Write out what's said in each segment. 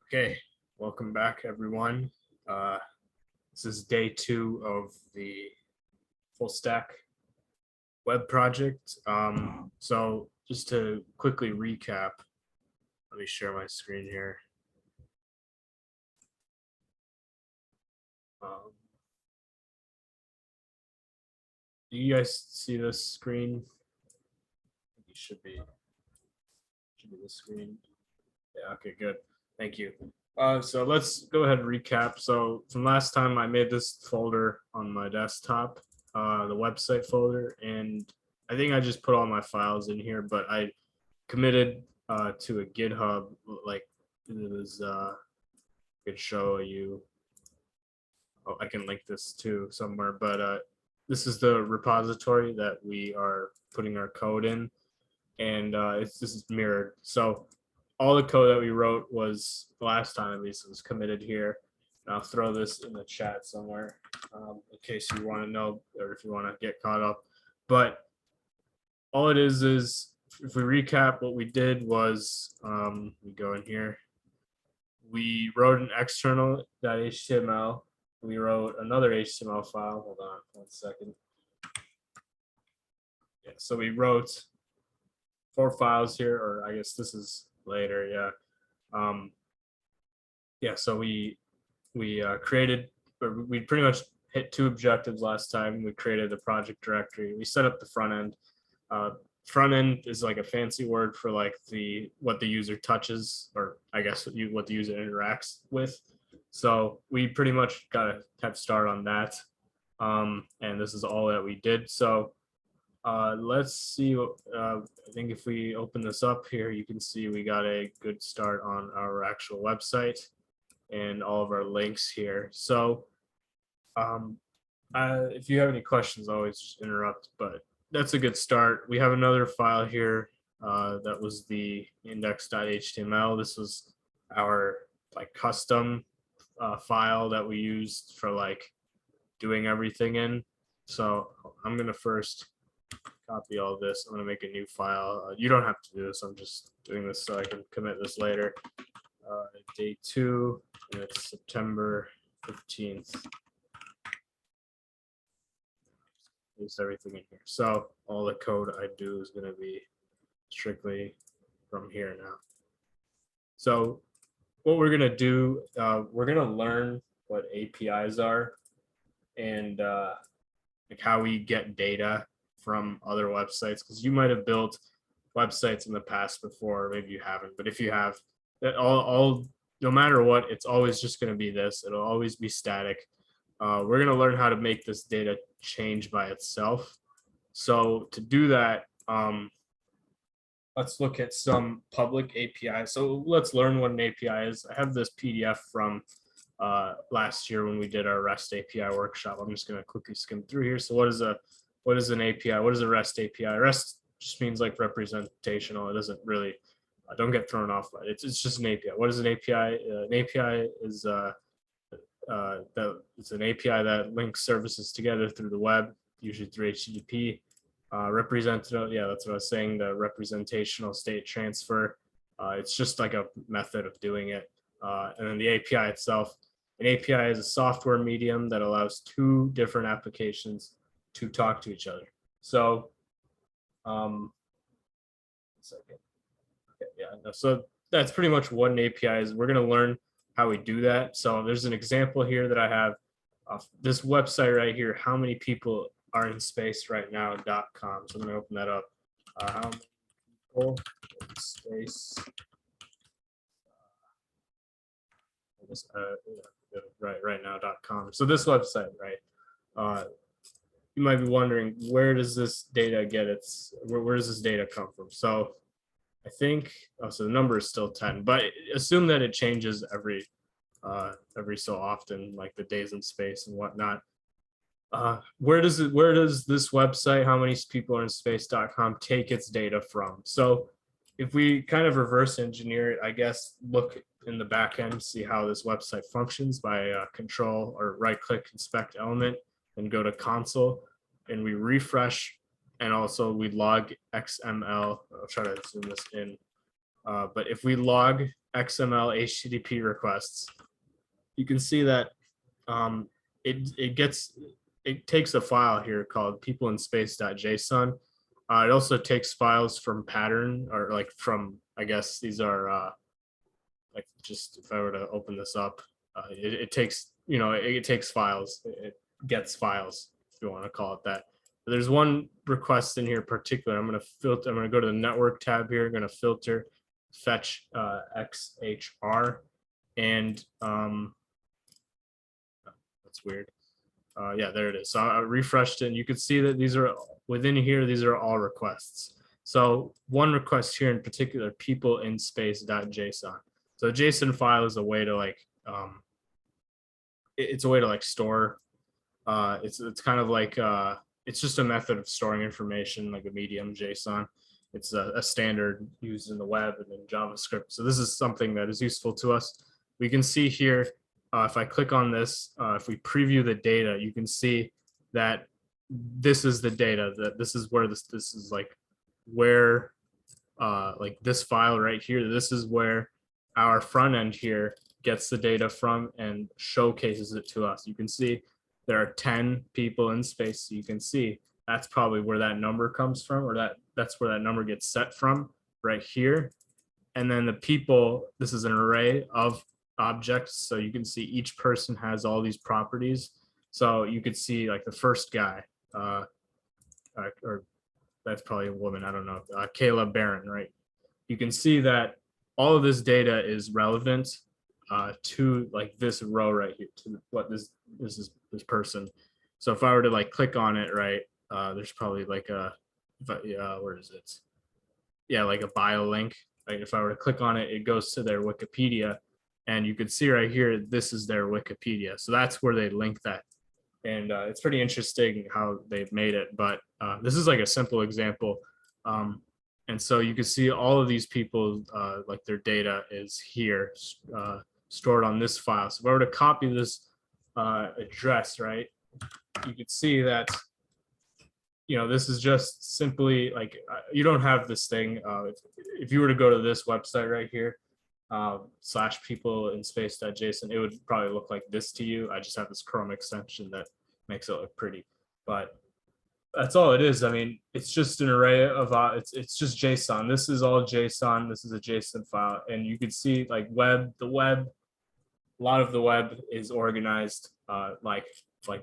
Okay, welcome back, everyone. This is day 2 of the full stack web project. So just to quickly recap, let me share my screen here. Do you guys see this screen? It should be the screen. Yeah, okay, good. Thank you. So let's go ahead and recap. So from last time, I made this folder on my desktop, the website folder, and I think I just put all my files in here, but I committed to a GitHub, like it was, I could show you. Oh, I can link this to somewhere, but this is the repository that we are putting our code in, and this is mirrored. So all the code that we wrote was last time, at least, it was committed here. And I'll throw this in the chat somewhere in case you want to know or if you want to get caught up. But all it is if we recap, what we did was we go in here. We wrote an external.html. We wrote another HTML file. Hold on 1 second. Yeah, so we wrote 4 files here, or I guess this is later. Yeah. Yeah, so we created, or we pretty much hit 2 objectives last time. We created the project directory. We set up the front end. Front end is like a fancy word for like what the user touches, or I guess what the user interacts with. So we pretty much got a head start on that. And this is all that we did. So let's see. I think if we open this up here, you can see we got a good start on our actual website and all of our links here. So if you have any questions, always just interrupt, but that's a good start. We have another file here that was the index.html. This was our like custom file that we used for like doing everything in. So I'm gonna first copy all this. I'm gonna make a new file. You don't have to do this. I'm just doing this so I can commit this later. Day 2, and it's September 15th. Paste everything in here. So all the code I do is going to be strictly from here now. So what we're going to do, we're going to learn what APIs are and like how we get data from other websites, because you might have built websites in the past before, maybe you haven't, but if you have, that no matter what, it's always just going to be this. It'll always be static. We're going to learn how to make this data change by itself. So to do that, let's look at some public APIs. So let's learn what an API is. I have this PDF from last year when we did our REST API workshop. I'm just going to quickly skim through here. So what is an API? What is a REST API? REST just means like representational. It doesn't really, don't get thrown off by it. It's just an API. What is an API? An API is it's an API that links services together through the web, usually through HTTP. Yeah, that's what I was saying, the representational state transfer. It's just like a method of doing it. And then the API itself, an API is a software medium that allows 2 different applications to talk to each other. So, so that's pretty much what an API is. We're going to learn how we do that. So there's an example here that I have of this website right here. How many people are in space right now.com. So I'm going to open that up. How many people in space? Right now.com. So this website, right? You might be wondering, where does this data get where does this data come from? So I think, so the number is still 10, but assume that it changes every so often, like the days in space and whatnot. Where does this website, how many people are in space.com, take its data from? So if we kind of reverse engineer it, I guess, look in the back end, see how this website functions by control or right click inspect element and go to console, and we refresh, and also we log XML. I'll try to zoom this in. But if we log XML HTTP requests, you can see that it takes a file here called peopleinspace.json. It also takes files from pattern, or like from, I guess these are like, just if I were to open this up, it takes, it takes files, it gets files, if you want to call it that. But there's one request in here in particular. I'm going to filter, I'm going to go to the network tab here, I'm going to filter fetch XHR, and that's weird. Yeah, there it is. So I refreshed it, and you can see that these are within here. These are all requests. So one request here in particular, peopleinspace.json. So a JSON file is a way to like, it's a way to like store. It's kind of like it's just a method of storing information, like a medium JSON. It's a standard used in the web and in JavaScript. So this is something that is useful to us. We can see here, if I click on this, if we preview the data, you can see that this is the data, that this is where this is like where like this file right here, this is where our front end here gets the data from and showcases it to us. You can see there are 10 people in space. So you can see that's probably where that number comes from, or that's where that number gets set from right here. And then the people, this is an array of objects. So you can see each person has all these properties. So you could see like the first guy, or that's probably a woman, I don't know, Kayla Barron, right? You can see that all of this data is relevant to like this row right here, to what this person. So if I were to like click on it, right, there's probably like where is it? Yeah, like a bio link. Like if I were to click on it, it goes to their Wikipedia, and you could see right here, this is their Wikipedia. So that's where they link that. And it's pretty interesting how they've made it, but this is like a simple example. And so you can see all of these people, like their data is here, stored on this file. So if I were to copy this address, right, you could see that, this is just simply like, you don't have this thing. If you were to go to this website right here, /peopleinspace.json, it would probably look like this to you. I just have this Chrome extension that makes it look pretty, but that's all it is. I mean, it's just an array of it's just JSON. This is all JSON. This is a JSON file, and you can see like a lot of the web is organized like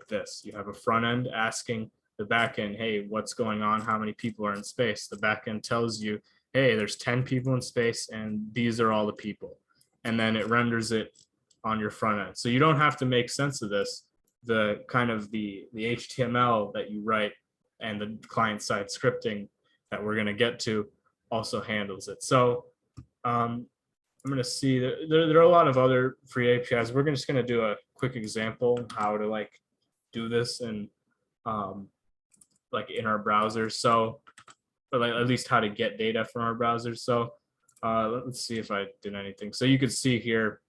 this. You have a front end asking the back end, hey, what's going on? How many people are in space? The back end tells you, hey, there's 10 people in space, and these are all the people. And then it renders it on your front end. So you don't have to make sense of this. The kind of the HTML that you write and the client-side scripting that we're going to get to also handles it. So I'm going to see that there are a lot of other free APIs. We're just going to do a quick example how to like do this and like in our browser. So, or like at least how to get data from our browser. So let's see if I did anything. So you could see here,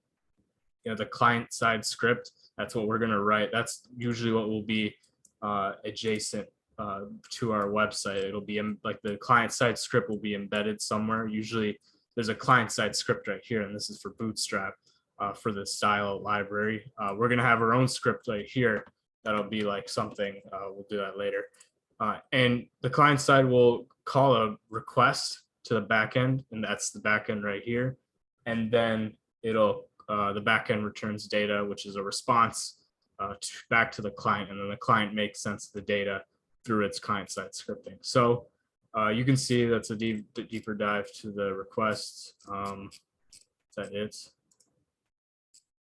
the client-side script. That's what we're going to write. That's usually what will be adjacent to our website. It'll be like the client-side script will be embedded somewhere. Usually there's a client-side script right here, and this is for Bootstrap for the style library. We're going to have our own script right here. That'll be like something, we'll do that later. And the client side will call a request to the backend, and that's the backend right here. And then it'll the backend returns data, which is a response back to the client, and then the client makes sense of the data through its client-side scripting. So you can see that's a deeper dive to the request. Is that it?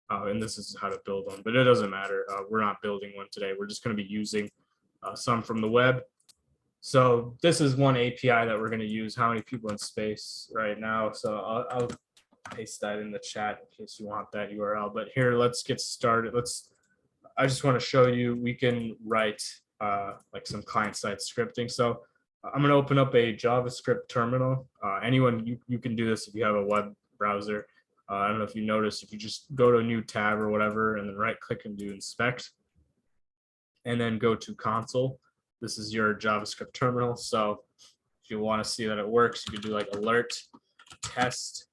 And this is how to build one, but it doesn't matter. We're not building one today. We're just going to be using some from the web. So this is one API that we're going to use. How many people in space right now? So I'll paste that in the chat in case you want that URL. But here, let's get started. I just want to show you we can write like some client-side scripting. So I'm going to open up a JavaScript terminal. Anyone, you can do this if you have a web browser. I don't know if you notice, if you just go to a new tab or whatever, and then right click and do inspect, and then go to console. This is your JavaScript terminal. So if you want to see that it works, you can do like alert test,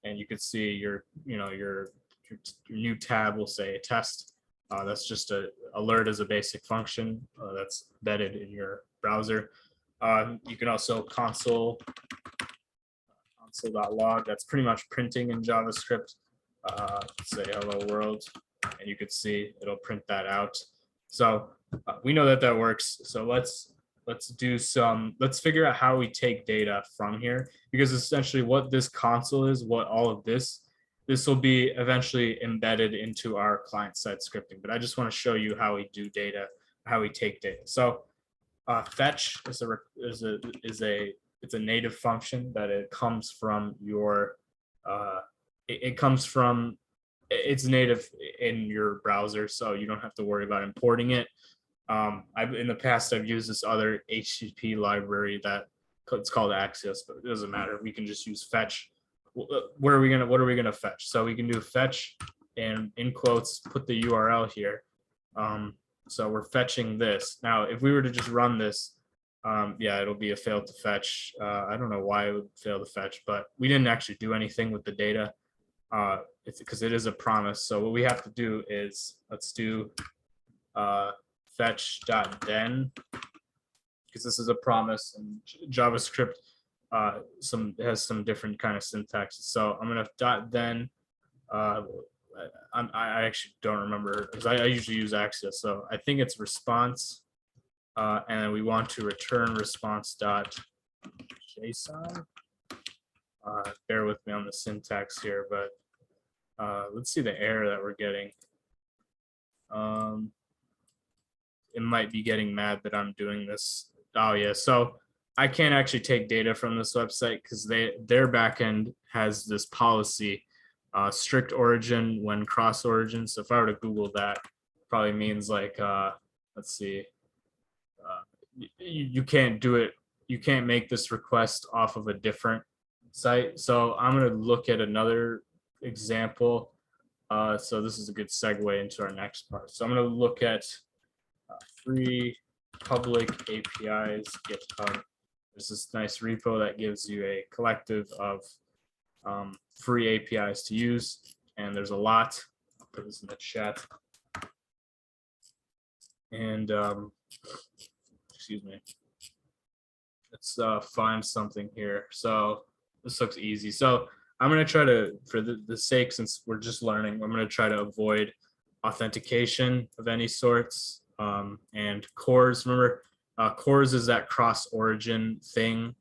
and you could see your new tab will say test. That's just a alert as a basic function that's embedded in your browser. You can also console.log. That's pretty much printing in JavaScript. Say hello world, and you could see it'll print that out. So we know that that works. So let's figure out how we take data from here, because essentially what this console is, what all of this will be eventually embedded into our client-side scripting. But I just want to show you how we do data, how we take data. So fetch is a native function that it comes from your it's native in your browser, so you don't have to worry about importing it. In the past, I've used this other HTTP library that it's called Axios, but it doesn't matter. We can just use fetch. What are we gonna fetch? So we can do fetch and in quotes put the URL here. So we're fetching this. Now, if we were to just run this, yeah, it'll be a fail to fetch. I don't know why it would fail to fetch, but we didn't actually do anything with the data. It's because it is a promise. So what we have to do is let's do fetch.then, because this is a promise, and JavaScript has some different kind of syntax. So I'm gonna .then. I actually don't remember, because I usually use Axios. So I think it's response, and then we want to return response.json. Bear with me on the syntax here, but let's see the error that we're getting. It might be getting mad that I'm doing this. Oh yeah, so I can't actually take data from this website because their backend has this policy, strict origin when cross origin. So if I were to Google that, probably means like let's see, you can't do it. You can't make this request off of a different site. So I'm going to look at another example. So this is a good segue into our next part. So I'm going to look at free public APIs GitHub. There's this nice repo that gives you a collective of free APIs to use, and there's a lot. I'll put this in the chat. And excuse me. Let's find something here. So this looks easy. So I'm going to try to, for the sake, since we're just learning, I'm going to try to avoid authentication of any sorts. And CORS, remember, CORS is that cross origin thing.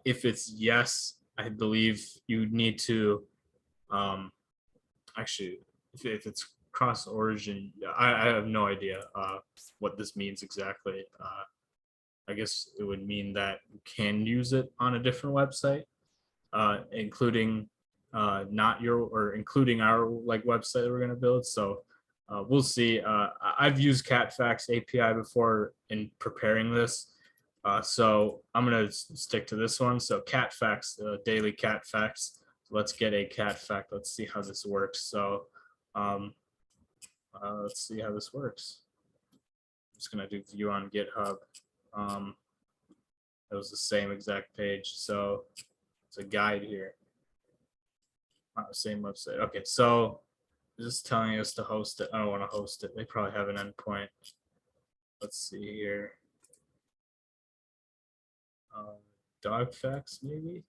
If it's yes, I believe you need to, actually, if it's cross origin, I have no idea what this means exactly. I guess it would mean that you can use it on a different website, including including our like website that we're going to build. So we'll see. I've used Catfax API before in preparing this, so I'm going to stick to this one. So Catfax, daily Catfax. Let's get a Catfax. Let's see how this works. So let's see how this works. I'm just going to do view on GitHub. It was the same exact page. So it's a guide here. Not the same website. Okay, so this is telling us to host it. I don't want to host it. They probably have an endpoint. Let's see here. Dogfax maybe?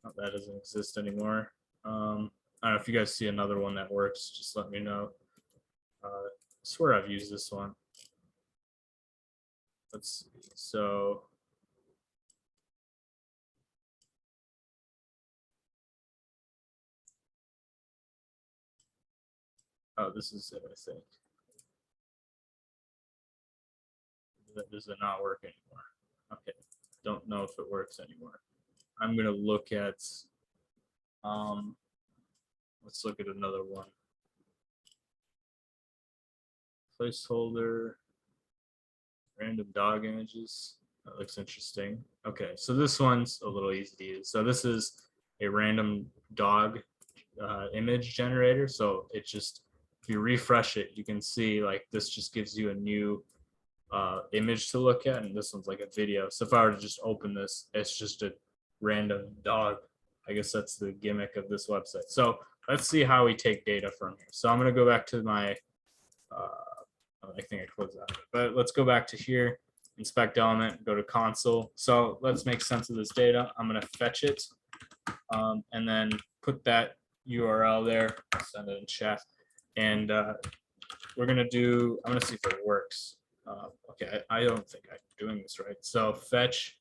Oh, that doesn't exist anymore. I don't know if you guys see another one that works, just let me know. I swear I've used this one. Let's see. So oh, this is it, I think. Does it not work anymore? Okay, don't know if it works anymore. I'm gonna look at let's look at another one. Placeholder, random dog images. That looks interesting. Okay, so this one's a little easy to use. So this is a random dog image generator. So it just, if you refresh it, you can see like this just gives you a new image to look at, and this one's like a video. So if I were to just open this, it's just a random dog. I guess that's the gimmick of this website. So let's see how we take data from here. So I'm going to go back to my, I think I closed out of it, but let's go back to here, inspect element, go to console. So let's make sense of this data. I'm going to fetch it and then put that URL there. I'll send it in chat. And we're going to do, I'm going to see if it works. Okay, I don't think I'm doing this right. So fetch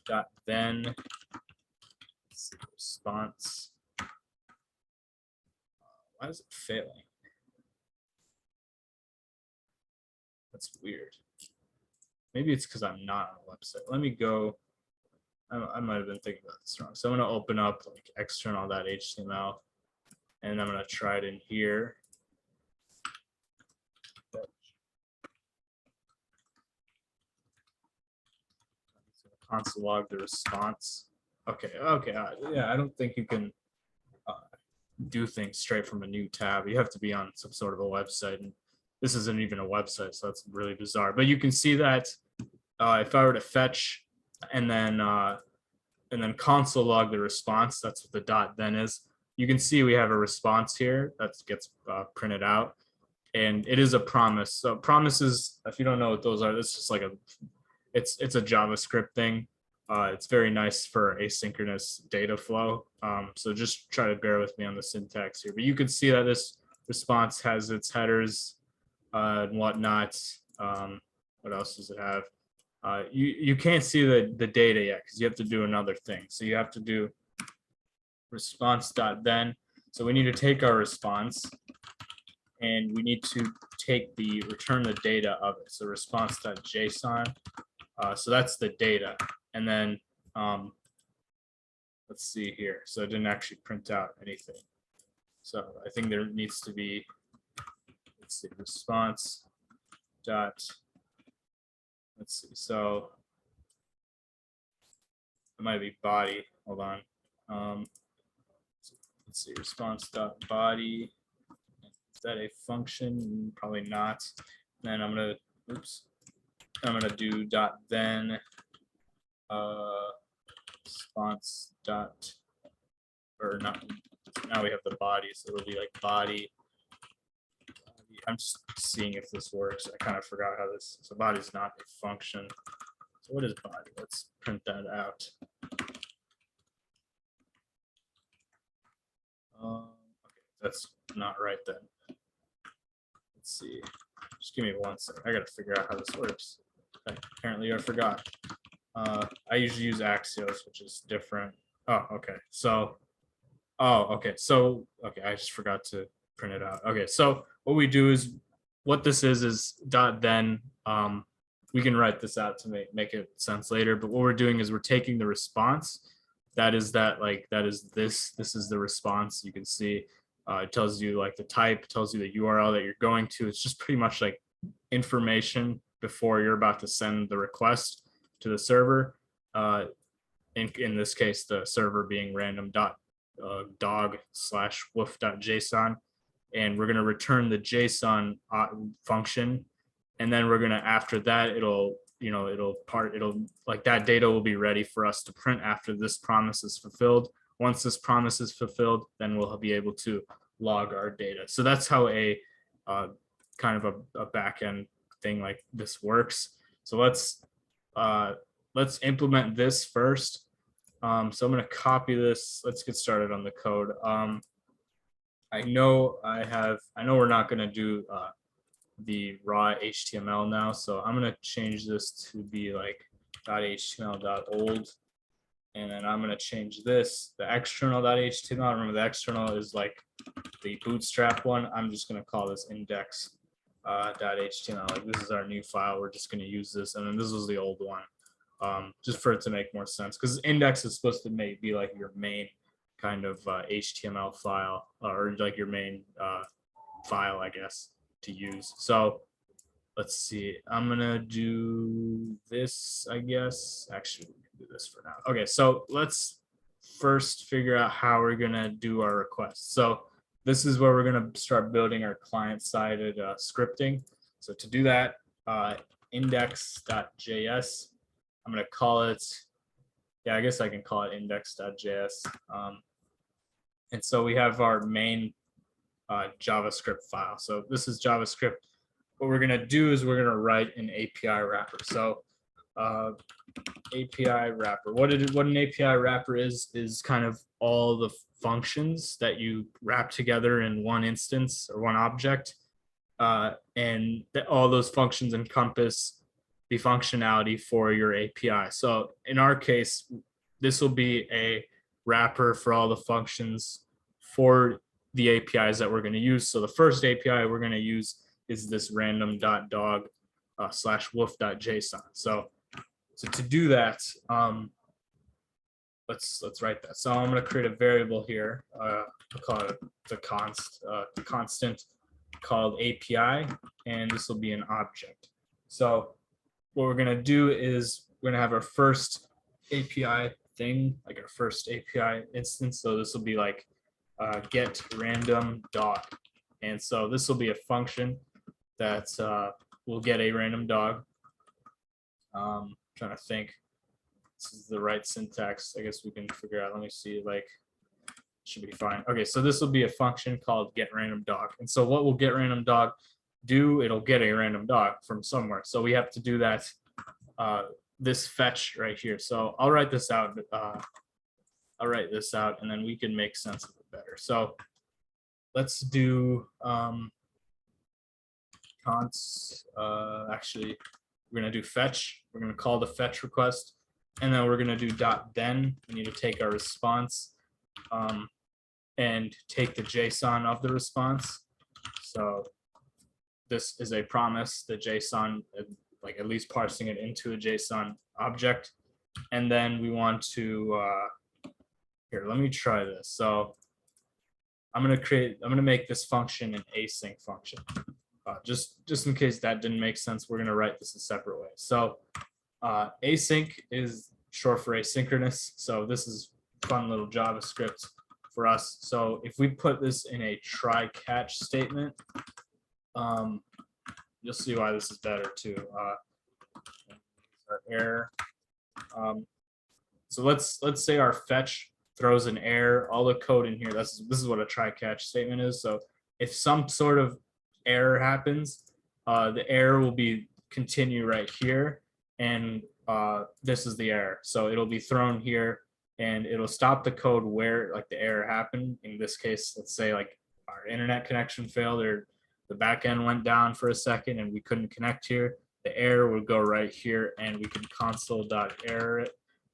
dot then response. Why is it failing? That's weird. Maybe it's because I'm not on the website. Let me go. I might have been thinking about this wrong. So I'm going to open up like external.html and I'm going to try it in here. Console log the response. Okay. Yeah, I don't think you can do things straight from a new tab. You have to be on some sort of a website, and this isn't even a website, so that's really bizarre. But you can see that if I were to fetch and then console log the response, that's what the dot then is. You can see we have a response here that gets printed out, and it is a promise. So promises, if you don't know what those are, it's just like it's a JavaScript thing. It's very nice for asynchronous data flow. So just try to bear with me on the syntax here. But you can see that this response has its headers and whatnot. What else does it have? You can't see the data yet because you have to do another thing. So you have to do response.then. So we need to take our response and we need to return the data of it. So response.json. So that's the data. And then let's see here. So it didn't actually print out anything. So I think there needs to be, let's see, response dot, let's see. So it might be body. Hold on. Let's see, response dot body. Is that a function? Probably not. And then I'm gonna do dot then response dot, or not, now we have the body, so it'll be like body. I'm just seeing if this works. I kind of forgot how this, so body's not a function. So what is body? Let's print that out. Okay, that's not right then. Let's see. Just give me one second. I gotta figure out how this works. Okay, apparently I forgot. I usually use Axios, which is different. Oh, okay. So, okay. So, okay, I just forgot to print it out. Okay, so what we do is, what this is dot then. We can write this out to make it sense later. But what we're doing is we're taking the response. That is this. This is the response. You can see it tells you like the type, tells you the URL that you're going to. It's just pretty much like information before you're about to send the request to the server. In this case, the server being random.dog/woof.json, and we're going to return the JSON function, and then we're going to, after that, it'll like that data will be ready for us to print after this promise is fulfilled. Once this promise is fulfilled, then we'll be able to log our data. So that's how a kind of a backend thing like this works. So let's implement this first. So I'm going to copy this. Let's get started on the code. I know we're not going to do the raw HTML now, so I'm going to change this to be like .html.old, and then I'm going to change this, the external.html. Remember, the external is like the Bootstrap one. I'm just going to call this index.html. Like, this is our new file. We're just going to use this, and then this was the old one. Just for it to make more sense, because index is supposed to be like your main kind of HTML file, or like your main file, I guess, to use. So let's see, I'm gonna do this, I guess. Actually, we can do this for now. Okay, so let's first figure out how we're gonna do our request. So this is where we're gonna start building our client-sided scripting. So to do that, index.js, I'm going to call it yeah, I guess I can call it index.js. And so we have our main JavaScript file. So this is JavaScript. What we're going to do is we're going to write an API wrapper. So API wrapper. What an API wrapper is kind of all the functions that you wrap together in one instance or one object. And all those functions encompass the functionality for your API. So in our case, this will be a wrapper for all the functions for the APIs that we're going to use. So the first API we're going to use is this random.dog /wolf.json. So to do that, let's write that. So I'm going to create a variable here. I'll call it the constant called API, and this will be an object. So what we're going to do is we're going to have our first API thing, like our first API instance. So this will be like get random dog. And so this will be a function that will get a random dog. Trying to think this is the right syntax. I guess we can figure out. Let me see, like, should be fine. Okay, so this will be a function called get random dog. And so what will get random dog do? It'll get a random dog from somewhere. So we have to do that, this fetch right here. So I'll write this out. And then we can make sense of it better. So let's do actually, we're going to do fetch. We're going to call the fetch request, and then we're going to do .then. We need to take our response and take the JSON of the response. So this is a promise, the JSON, like at least parsing it into a JSON object. And then we want to, here, let me try this. So I'm going to make this function an async function. Just in case that didn't make sense, we're going to write this a separate way. So async is short for asynchronous. So this is fun little JavaScript for us. So if we put this in a try catch statement, you'll see why this is better too. Our error. So let's say our fetch throws an error. All the code in here. This is what a try catch statement is. So if some sort of error happens, the error will be continue right here, and this is the error. So it'll be thrown here, and it'll stop the code where like the error happened. In this case, let's say like our internet connection failed, or the backend went down for a second and we couldn't connect here. The error would go right here, and we can console.error it.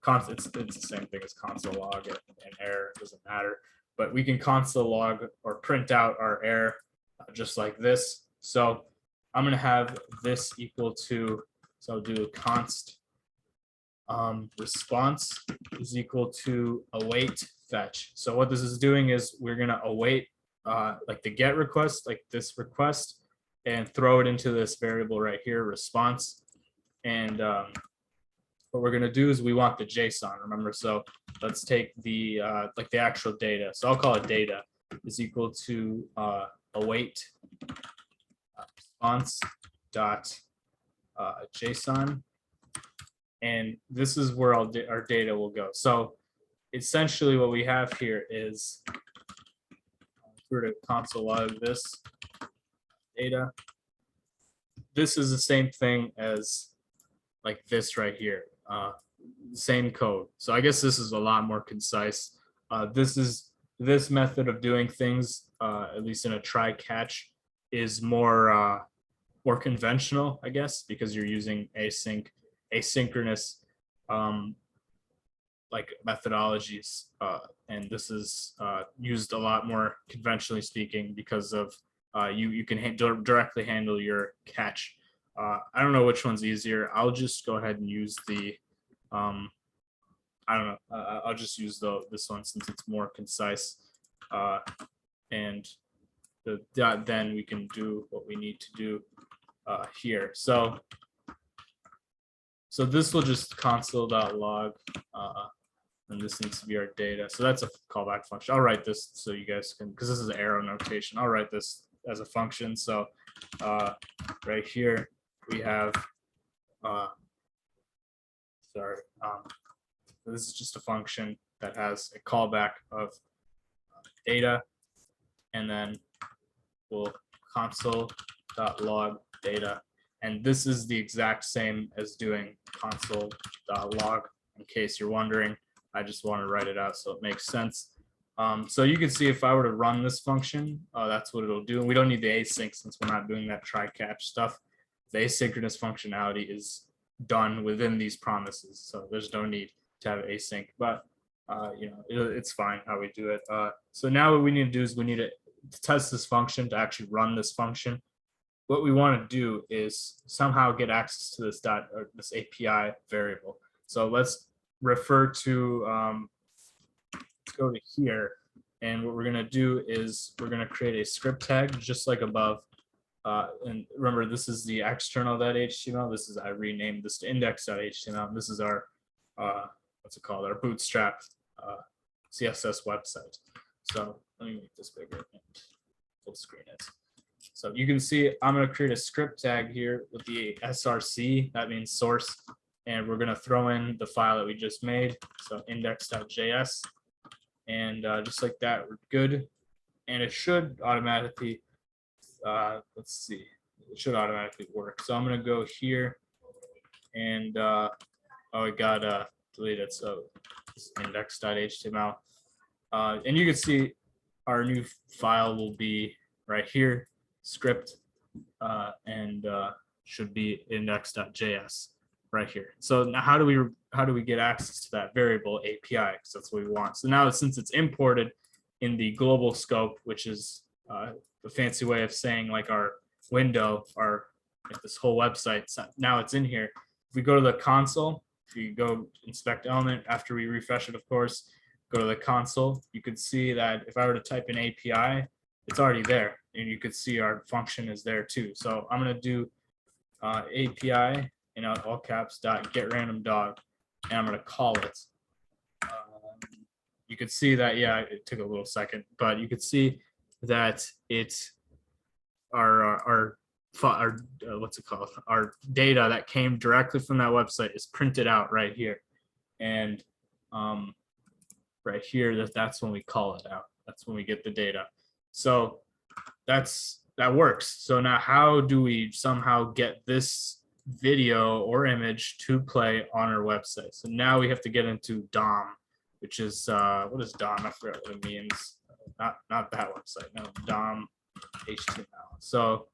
It's the same thing as console log it, and error doesn't matter, but we can console log or print out our error just like this. So I'm going to have this equal to, so I'll do a const response is equal to await fetch. So what this is doing is we're going to await like the get request, like this request, and throw it into this variable right here, response. And what we're going to do is we want the JSON, remember? So let's take the like the actual data. So I'll call it data is equal to await response dot JSON, and this is where our data will go. So essentially what we have here is, if we were to console log this data, this is the same thing as like this right here, same code. So I guess this is a lot more concise. This method of doing things, at least in a try catch, is more conventional, I guess, because you're using asynchronous like methodologies, and this is used a lot more conventionally speaking because of you can directly handle your catch. I don't know which one's easier. I'll just go ahead and use the I don't know. I'll just use this one since it's more concise, and then we can do what we need to do here. So this will just console.log, and this needs to be our data. So that's a callback function. I'll write this so you guys can, because this is an arrow notation. I'll write this as a function. So right here we have This is just a function that has a callback of data, and then we'll console.log data. And this is the exact same as doing console.log, in case you're wondering. I just want to write it out so it makes sense. So you can see if I were to run this function, that's what it'll do. And we don't need the async since we're not doing that try catch stuff. The asynchronous functionality is done within these promises, so there's no need to have async. But it's fine how we do it. So now what we need to do is we need to test this function to actually run this function. What we want to do is somehow get access to this API variable. So let's refer to let's go to here, and what we're going to do is we're going to create a script tag just like above. And remember, this is the external.html. This is, I renamed this to index.html. This is our what's it called, our Bootstrap CSS website. So let me make this bigger and full screen it. So you can see I'm going to create a script tag here with the src, that means source, and we're going to throw in the file that we just made, so index.js, and just like that, we're good. And it should automatically, let's see, it should automatically work. So I'm going to go here, and oh, it got deleted, so it's index.html. And you can see our new file will be right here, script, and should be index.js right here. So now how do we get access to that variable API? Because that's what we want. So now, since it's imported in the global scope, which is the fancy way of saying like our window, like this whole website, so now it's in here. If we go to the console, if you go inspect element after we refresh it, of course, go to the console, you could see that if I were to type in API, it's already there, and you could see our function is there too. So I'm going to do API in all caps .get random dog, and I'm going to call it. You could see that, yeah, it took a little second, but you could see that it's our what's it called? Our data that came directly from that website is printed out right here, and right here, that's when we call it out. That's when we get the data. So that works. So now how do we somehow get this video or image to play on our website? So now we have to get into DOM, which is what is DOM? I forgot what it means. Not that website. No, DOM HTML. So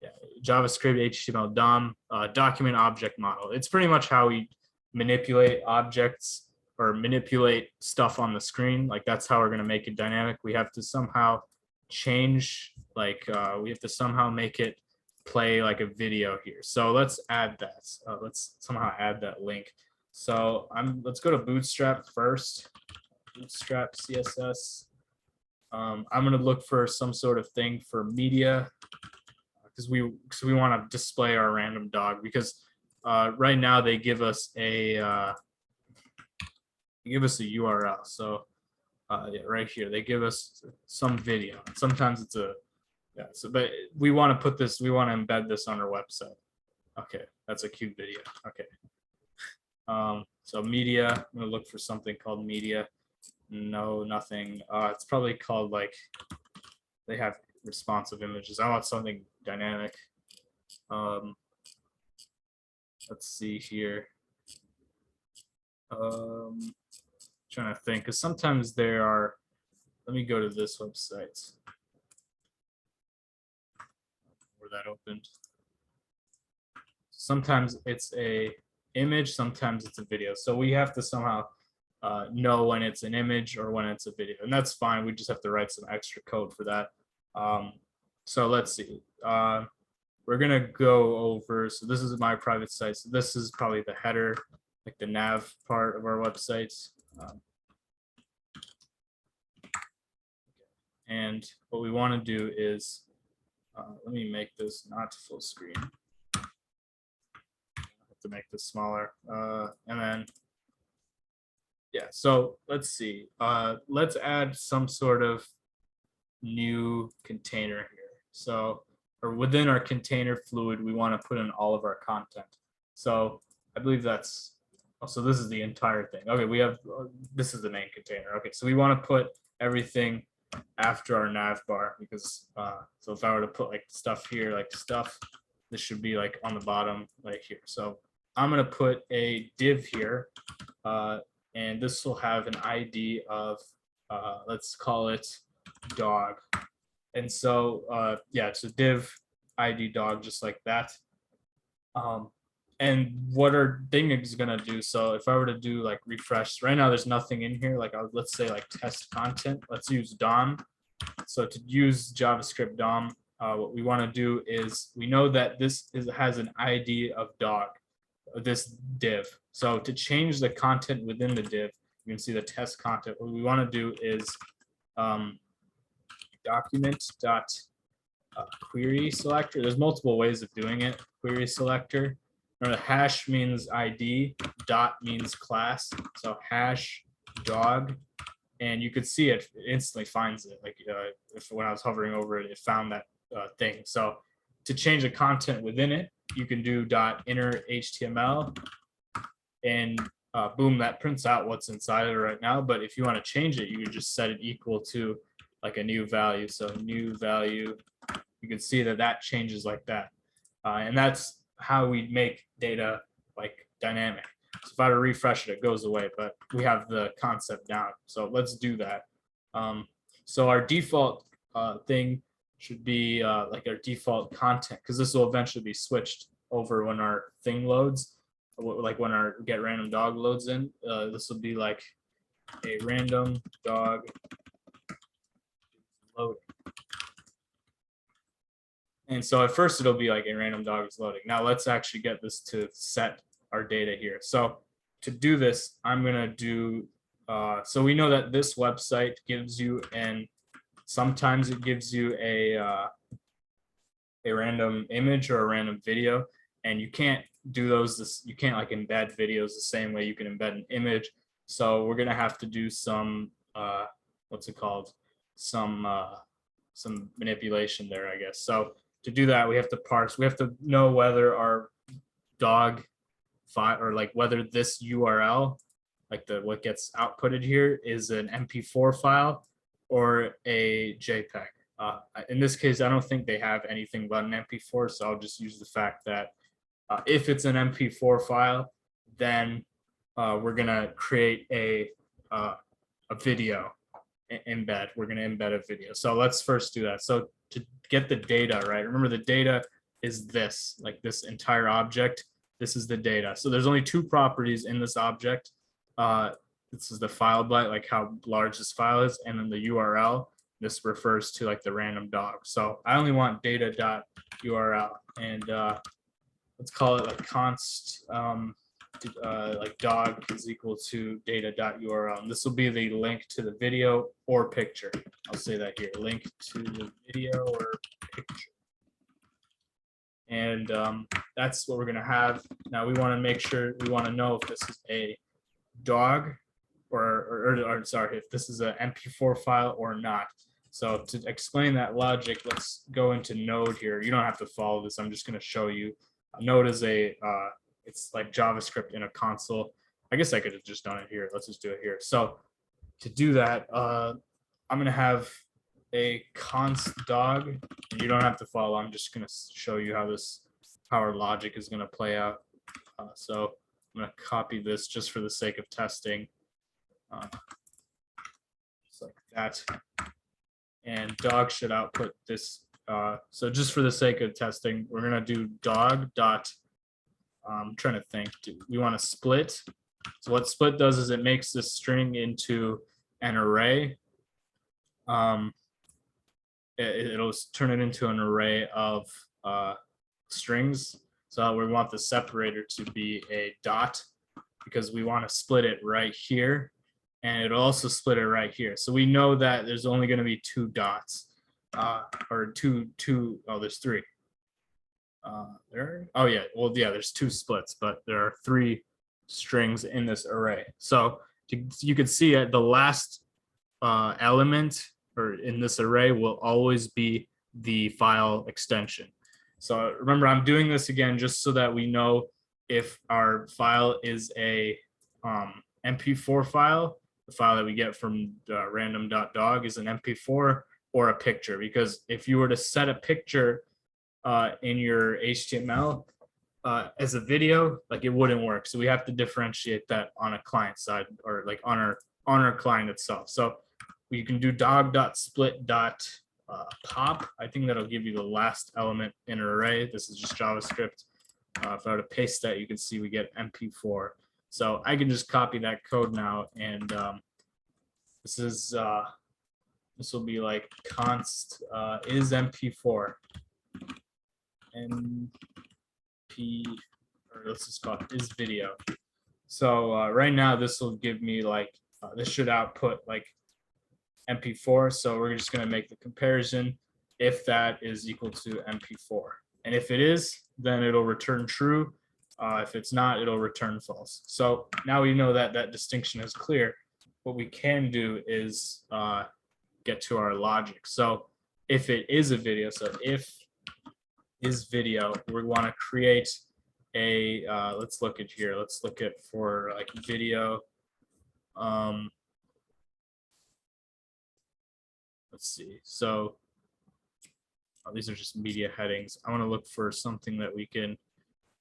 yeah, JavaScript HTML DOM, document object model. It's pretty much how we manipulate objects or manipulate stuff on the screen. Like that's how we're going to make it dynamic. We have to somehow change, like we have to somehow make it play like a video here. So let's add that. Let's somehow add that link. So let's go to Bootstrap first. Bootstrap CSS. I'm going to look for some sort of thing for media, because we want to display our random dog, because right now they give us a URL. So yeah, right here they give us some video. Sometimes it's but we want to put this, we want to embed this on our website. Okay, that's a cute video. Okay. So media, I'm gonna look for something called media. No, nothing. It's probably called, like, they have responsive images. I want something dynamic. Let's see here. Trying to think, because sometimes there are, let me go to this website where that opened. Sometimes it's a image, sometimes it's a video. So we have to somehow know when it's an image or when it's a video, and that's fine. We just have to write some extra code for that. So let's see. We're gonna go over, so this is my private site. So this is probably the header, like the nav part of our website. And what we want to do is, let me make this not full screen. I have to make this smaller. And then, yeah, so let's see. Let's add some sort of new container here. So, or within our container fluid, we want to put in all of our content. So I believe that's, So this is the entire thing. Okay, we have, this is the main container. Okay, so we want to put everything after our nav bar because, so if I were to put like stuff here, like stuff, this should be like on the bottom, like here. So I'm going to put a div here, and this will have an ID of, let's call it dog. And so, yeah, it's a div ID dog, just like that. And what our thing is gonna do, so if I were to do like refresh, right now there's nothing in here, like let's say like test content, let's use DOM. So to use JavaScript DOM, what we want to do is, we know that this has an ID of dog, this div. So to change the content within the div, you can see the test content. What we want to do is document dot query selector. There's multiple ways of doing it. Query selector. Remember, the hash means ID, dot means class. So hash dog, and you could see it instantly finds it. Like if when I was hovering over it, it found that thing. So to change the content within it, you can do dot inner HTML, and boom, that prints out what's inside of it right now. But if you want to change it, you would just set it equal to like a new value. So new value, you can see that that changes like that, and that's how we make data like dynamic. So if I were to refresh it, it goes away, but we have the concept down. So let's do that. So our default thing should be like our default content, because this will eventually be switched over when our thing loads, like when our get random dog loads in. This will be like a random dog loading. And so at first it'll be like a random dog is loading. Now let's actually get this to set our data here. So to do this, I'm gonna do, so we know that this website gives you, and sometimes it gives you a random image or a random video, and you can't do those, you can't like embed videos the same way you can embed an image. So we're gonna have to do some, what's it called? Some manipulation there, I guess. So to do that, we have to parse. We have to know whether our dog file, or like whether this URL, like the what gets outputted here, is an MP4 file or a JPEG. In this case, I don't think they have anything but an MP4, so I'll just use the fact that if it's an MP4 file, then we're gonna create a video embed. We're going to embed a video. So let's first do that. So to get the data, right? Remember, the data is this, like this entire object. This is the data. So there's only two properties in this object. This is the file byte, like how large this file is, and then the URL. This refers to like the random dog. So I only want data.url, and let's call it like const like dog is equal to data.url. And this will be the link to the video or picture. I'll say that here, link to the video or picture. And that's what we're gonna have. Now we wanna make sure, we wanna know if this is a dog or sorry, if this is an MP4 file or not. So to explain that logic, let's go into Node here. You don't have to follow this. I'm just gonna show you. Node is a, it's like JavaScript in a console. I guess I could have just done it here. Let's just do it here. So to do that, I'm gonna have a const dog, and you don't have to follow. I'm just gonna show you how our logic is gonna play out. So I'm gonna copy this just for the sake of testing, just like that. And dog should output this. So just for the sake of testing, we're gonna do dog dot. I'm trying to think. We want to split. So what split does is it makes this string into an array. It'll turn it into an array of strings. So we want the separator to be a dot, because we want to split it right here, and it'll also split it right here. So we know that there's only going to be two dots, or two. Oh, there's three. Oh yeah, well yeah, there's two splits, but there are three strings in this array. So you can see the last element or in this array will always be the file extension. So remember, I'm doing this again just so that we know if our file is a MP4 file. The file that we get from random.dog is an MP4 or a picture, because if you were to set a picture in your HTML as a video, like it wouldn't work. So we have to differentiate that on a client side, or like on our client itself. So you can do dog.split.pop. I think that'll give you the last element in an array. This is just JavaScript. If I were to paste that, you can see we get MP4. So I can just copy that code now, and this will be like const is MP4 MP, or let's just call it is video. So right now this will give me like this should output like MP4. So we're just going to make the comparison if that is equal to MP4, and if it is, then it'll return true. If it's not, it'll return false. So now we know that that distinction is clear. What we can do is get to our logic. So if it is a video, so if is video, we want to create a let's look at here. Let's look at for like video. Let's see. So these are just media headings. I want to look for something that we can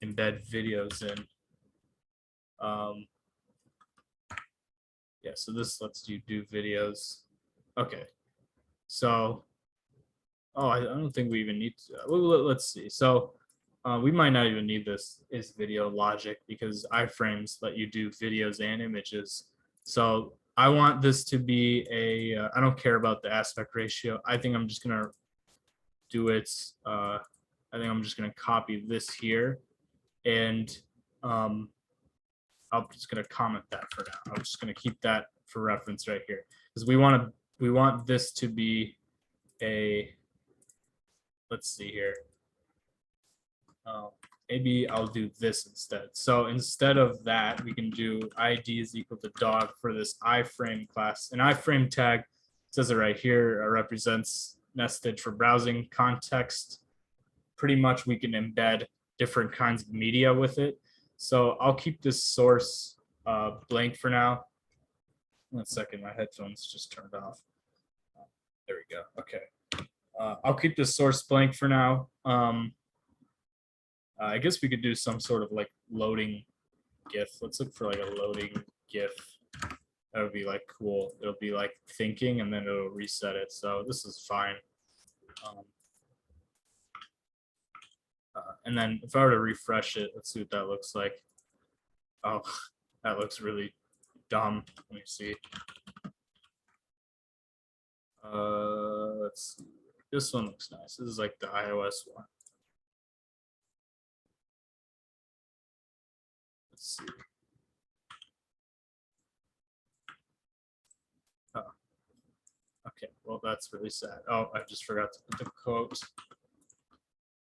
embed videos in. Yeah, so this lets you do videos. Okay, so I don't think we even need to. Let's see. So we might not even need this is video logic, because iframes let you do videos and images. So I want this to be a I don't care about the aspect ratio. I think I'm just gonna do it. I think I'm just gonna copy this here, and I'm just gonna comment that for now. I'm just gonna keep that for reference right here, because we want this to be a, let's see here. Maybe I'll do this instead. So instead of that, we can do ID is equal to dog for this iframe class. An iframe tag, says it right here, represents nested for browsing context. Pretty much we can embed different kinds of media with it. So I'll keep this source blank for now. 1 second, my headphones just turned off. There we go. Okay. I'll keep this source blank for now. I guess we could do some sort of like loading GIF. Let's look for like a loading GIF. That would be like cool. It'll be like thinking, and then it'll reset it. So this is fine. And then if I were to refresh it, let's see what that looks like. Oh, that looks really dumb. Let me see. Let's see. This one looks nice. This is like the iOS one. Let's see. Oh. Okay, well, that's really sad. Oh, I just forgot to put the quote.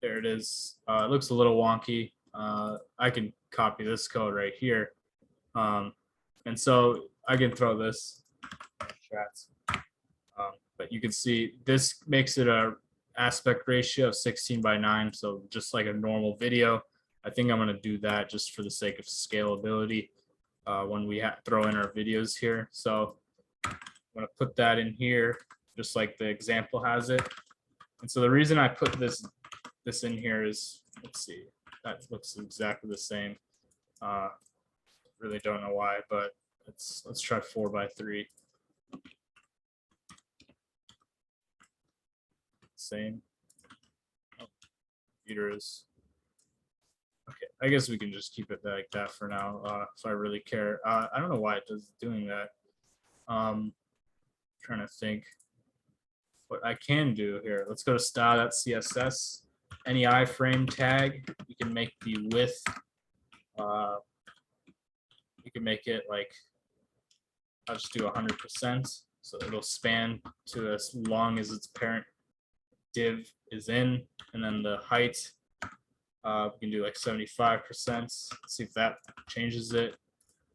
There it is. It looks a little wonky. I can copy this code right here. And so I can throw this in chats. But you can see this makes it a aspect ratio of 16:9. So just like a normal video. I think I'm going to do that just for the sake of scalability when we throw in our videos here. So I'm going to put that in here just like the example has it. And so the reason I put this in here is, let's see, that looks exactly the same. Really don't know why, but let's try 4:3. Same. Oh, computer is. Okay, I guess we can just keep it like that for now if I really care. I don't know why it does doing that. Trying to think what I can do here. Let's go to style.css. Any iframe tag, you can make the width. You can make it like, I'll just do 100%, so it'll span to as long as its parent div is in, and then the height. We can do like 75%. Let's see if that changes it.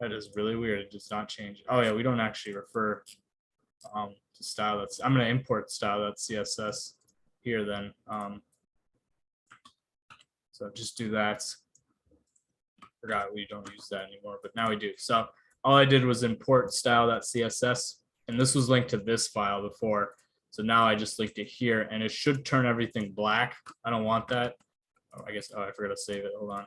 That is really weird. It does not change. Oh yeah, we don't actually refer to style. I'm going to import style.css here then. So just do that. Forgot we don't use that anymore, but now we do. So all I did was import style.css, and this was linked to this file before. So now I just linked it here, and it should turn everything black. I don't want that. Oh, I guess, oh, I forgot to save it. Hold on.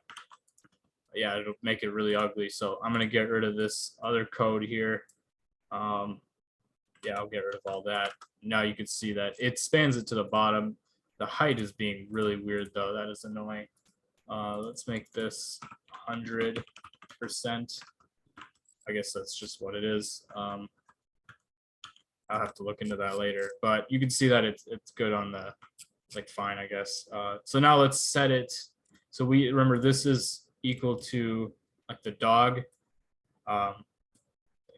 Yeah, it'll make it really ugly. So I'm going to get rid of this other code here. Yeah, I'll get rid of all that. Now you can see that it spans it to the bottom. The height is being really weird, though. That is annoying. Let's make this 100%. I guess that's just what it is. I'll have to look into that later, but you can see that it's good on the, like, fine, I guess. So now let's set it. So we remember this is equal to like the dog.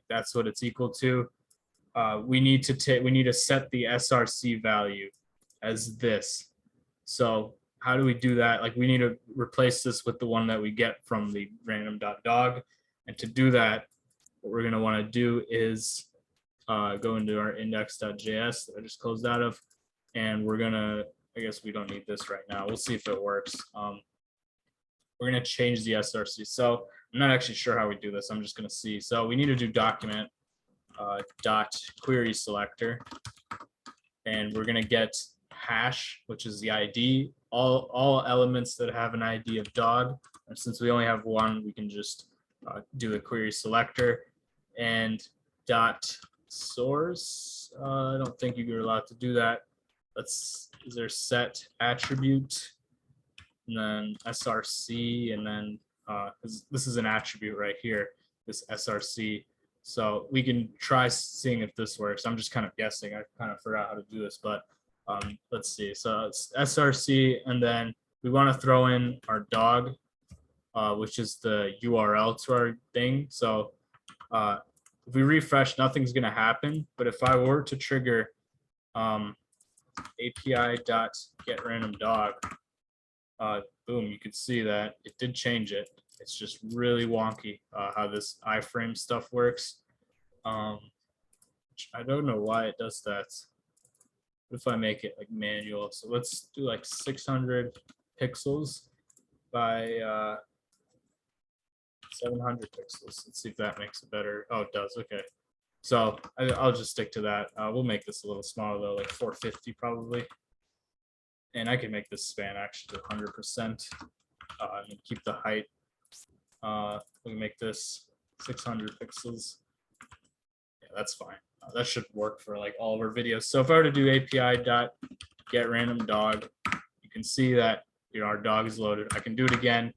That's what it's equal to. We need to set the src value as this. So how do we do that? Like, we need to replace this with the one that we get from the random.dog. And to do that, what we're going to want to do is go into our index.js that I just closed out of, and we're going to, I guess we don't need this right now. We'll see if it works. We're going to change the src. So I'm not actually sure how we do this. I'm just going to see. So we need to do document dot query selector, and we're going to get hash, which is the ID, all elements that have an ID of dog. And since we only have one, we can just do a query selector, and dot source. I don't think you're allowed to do that. Is there set attribute, and then src, and then this is an attribute right here, this src. So we can try seeing if this works. I'm just kind of guessing. I kind of forgot how to do this, but let's see. So it's src, and then we want to throw in our dog, which is the URL to our thing. So if we refresh, nothing's going to happen. But if I were to trigger api.getRandomDog, boom, you can see that it did change it. It's just really wonky how this iframe stuff works. I don't know why it does that. What if I make it like manual? So let's do like 600 pixels by 700 pixels. Let's see if that makes it better. Oh, it does. Okay. So I'll just stick to that. We'll make this a little smaller though, like 450 probably. And I can make this span actually to 100%, and keep the height. We can make this 600 pixels. Yeah, that's fine. That should work for like all of our videos. So if I were to do api.getRandomDog, you can see that, you know, our dog is loaded. I can do it again.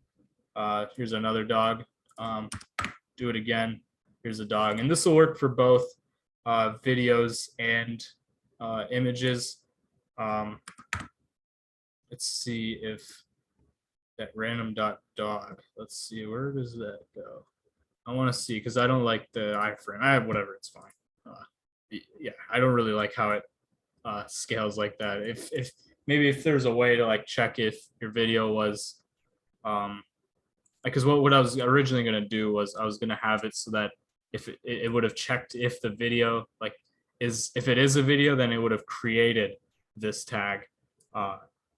Here's another dog. Do it again. Here's a dog, and this will work for both videos and images. Let's see if that random.dog. Let's see, where does that go? I want to see, because I don't like the iframe. Whatever, it's fine. Yeah, I don't really like how it scales like that. If maybe if there's a way to like check if your video was because what I was originally going to do was I was going to have it so that if it would have checked if the video like if it is a video, then it would have created this tag,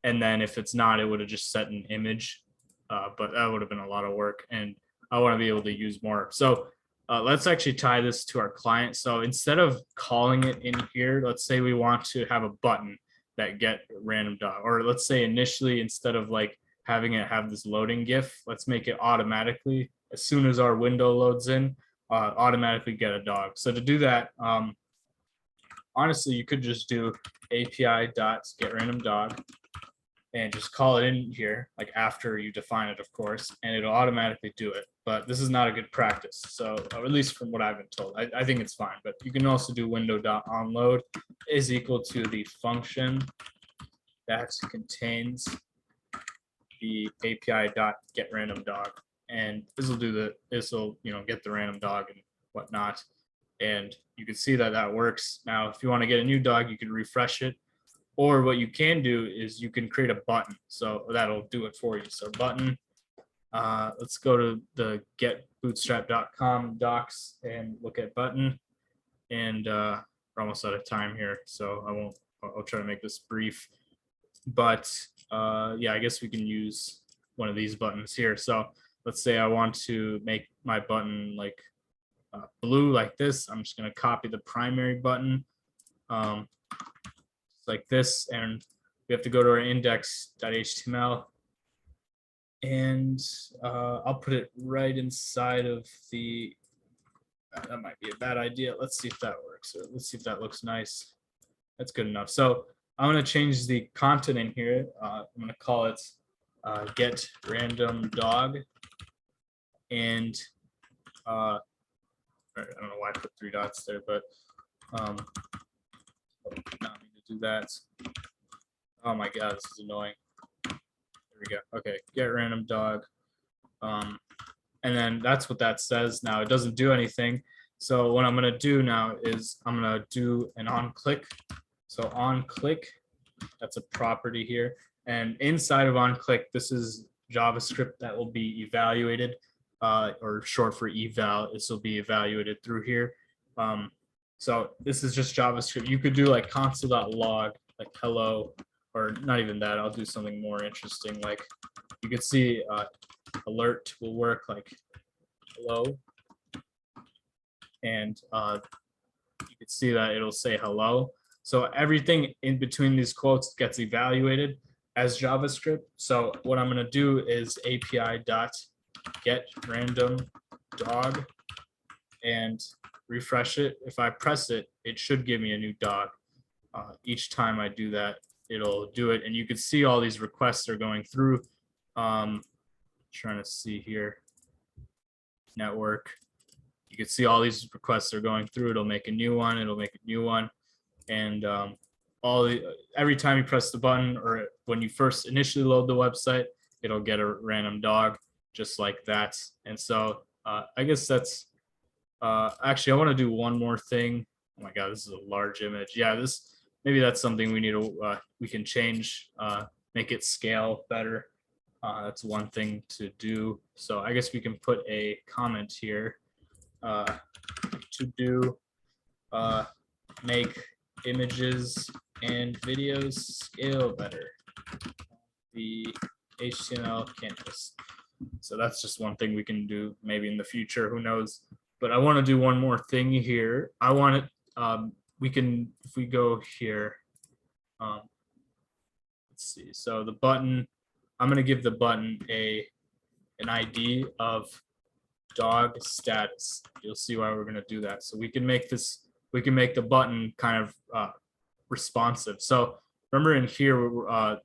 and then if it's not, it would have just set an image, but that would have been a lot of work, and I want to be able to use more. So let's actually tie this to our client. So instead of calling it in here, let's say we want to have a button that get random dog, or let's say initially, instead of like having it have this loading GIF, let's make it automatically, as soon as our window loads in, automatically get a dog. So to do that, honestly, you could just do api.getRandomDog and just call it in here, like after you define it, of course, and it'll automatically do it. But this is not a good practice. So at least from what I've been told, I think it's fine. But you can also do window.onload is equal to the function that contains the api.getRandomDog, and this will do this will get the random dog and whatnot, and you can see that that works. Now if you want to get a new dog, you can refresh it, or what you can do is you can create a button, so that'll do it for you. So button, let's go to the getbootstrap.com docs and look at button, and we're almost out of time here, so I'll try to make this brief. But yeah, I guess we can use one of these buttons here. So let's say I want to make my button like blue like this. I'm just going to copy the primary button like this, and we have to go to our index.html, and I'll put it right inside of the, that might be a bad idea. Let's see if that works. Or let's see if that looks nice. That's good enough. So I'm going to change the content in here. I'm going to call it get random dog, and I don't know why I put 3 dots there, but not need to do that. Oh my god, this is annoying. There we go. Okay, get random dog. And then that's what that says. Now it doesn't do anything. So what I'm going to do now is I'm going to do an on click. So on click, that's a property here. And inside of on click, this is JavaScript that will be evaluated, or short for eval. This will be evaluated through here. So this is just JavaScript. You could do like console.log, like hello, or not even that. I'll do something more interesting. Like you could see alert will work like hello, and you can see that it'll say hello. So everything in between these quotes gets evaluated as JavaScript. So what I'm going to do is API.get random dog and refresh it. If I press it, it should give me a new dog. Each time I do that, it'll do it. And you can see all these requests are going through. Trying to see here, network. You can see all these requests are going through. It'll make a new one. It'll make a new one. And every time you press the button, or when you first initially load the website, it'll get a random dog just like that. And so I guess that's actually, I want to do one more thing. Oh my god, this is a large image. Yeah, this, maybe that's something we need to we can change, make it scale better. That's one thing to do. So I guess we can put a comment here to do make images and videos scale better, the HTML canvas. So that's just one thing we can do maybe in the future, who knows. But I want to do one more thing here. I want it, we can, if we go here, let's see. So the button, I'm going to give the button an ID of dog status. You'll see why we're going to do that. So we can make this, we can make the button kind of responsive. So remember in here,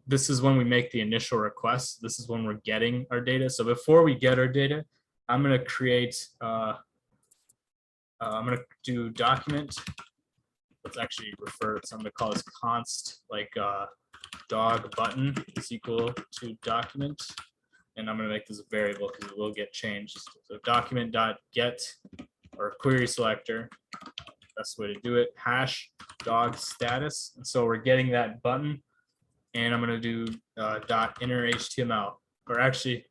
this is when we make the initial request. This is when we're getting our data. So before we get our data, I'm going to create, I'm going to do document. Let's actually refer, so I'm going to call this const, like dog button is equal to document. And I'm going to make this a variable because it will get changed. So document.get, or query selector, best way to do it, hash dog status. And so we're getting that button, and I'm going to do .inner HTML, or actually,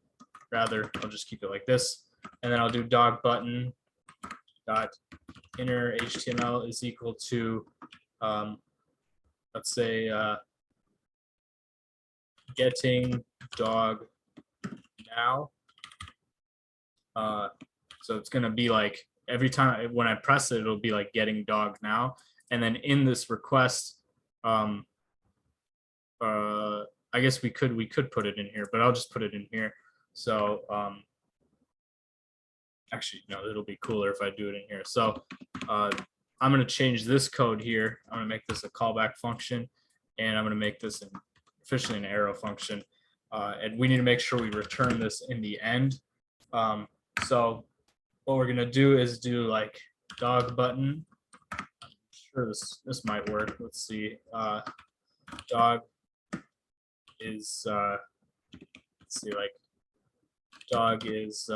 rather, I'll just keep it like this, and then I'll do dog button .inner HTML is equal to, let's say, getting dog now. So it's going to be like every time when I press it, it'll be like getting dog now. And then in this request, I guess we could put it in here, but I'll just put it in here. So actually, no, it'll be cooler if I do it in here. So I'm going to change this code here. I'm going to make this a callback function, and I'm going to make this officially an arrow function. And we need to make sure we return this in the end. So what we're going to do is do like dog button. I'm sure this might work. Let's see. Dog is, let's see, like dog is,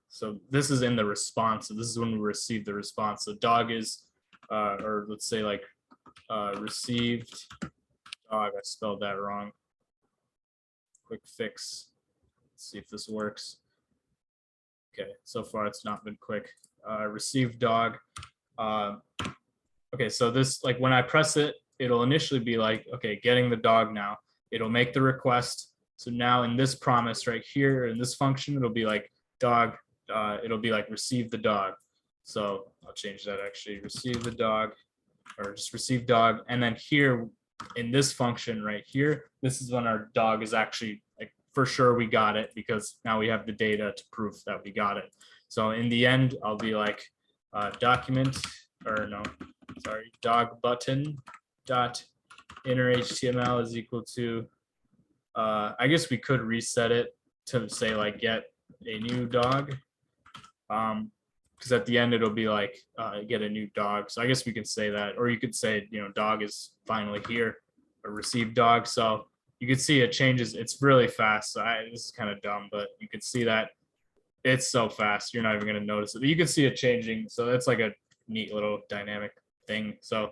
so this is in the response. So this is when we receive the response. So dog is, or let's say like received dog. I spelled that wrong. Quick fix. Let's see if this works. Okay, so far it's not been quick. Received dog. Okay, so this, like when I press it, it'll initially be like, okay, getting the dog now. It'll make the request. So now in this promise right here, in this function, it'll be like dog, it'll be like receive the dog. So I'll change that actually, receive the dog, or just receive dog. And then here in this function right here, this is when our dog is actually like for sure we got it, because now we have the data to prove that we got it. So in the end, I'll be like document, or no, sorry, dog button dot inner HTML is equal to, I guess we could reset it to say like get a new dog, because at the end it'll be like get a new dog. So I guess we can say that, or you could say, you know, dog is finally here, or receive dog. So you can see it changes. It's really fast. So this is kind of dumb, but you can see that it's so fast you're not even going to notice it. But you can see it changing. So that's like a neat little dynamic thing. So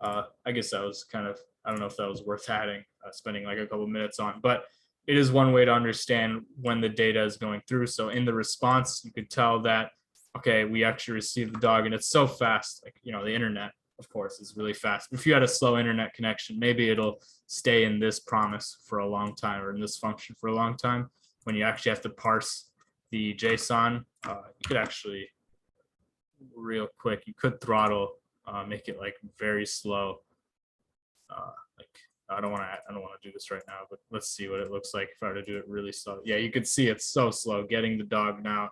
I guess that was kind of, I don't know if that was worth adding, spending like a couple minutes on, but it is one way to understand when the data is going through. So in the response, you could tell that, okay, we actually received the dog, and it's so fast. Like, you know, the internet, of course, is really fast. If you had a slow internet connection, maybe it'll stay in this promise for a long time, or in this function for a long time. When you actually have to parse the JSON, you could actually, real quick, you could throttle, make it like very slow. Like I don't want to do this right now, but let's see what it looks like if I were to do it really slow. Yeah, you can see it's so slow getting the dog now.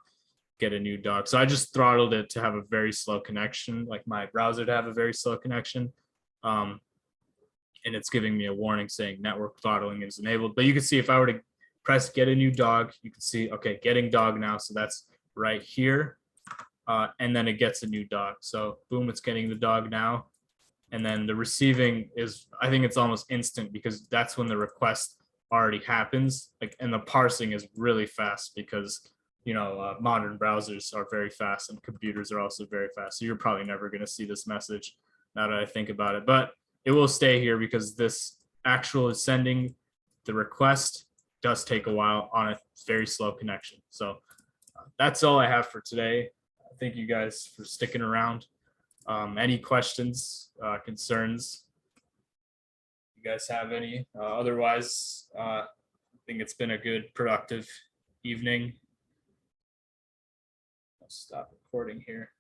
Get a new dog. So I just throttled it to have a very slow connection, like my browser to have a very slow connection. And it's giving me a warning saying network throttling is enabled. But you can see if I were to press get a new dog, you can see, okay, getting dog now. So that's right here. And then it gets a new dog. So boom, it's getting the dog now. And then the receiving is, I think it's almost instant, because that's when the request already happens. Like, and the parsing is really fast, because you know, modern browsers are very fast and computers are also very fast. So you're probably never going to see this message now that I think about it, but it will stay here because this actual sending the request does take a while on a very slow connection. So that's all I have for today. Thank you guys for sticking around. Any questions, concerns? You guys have any? Otherwise, I think it's been a good, productive evening. Stop recording here.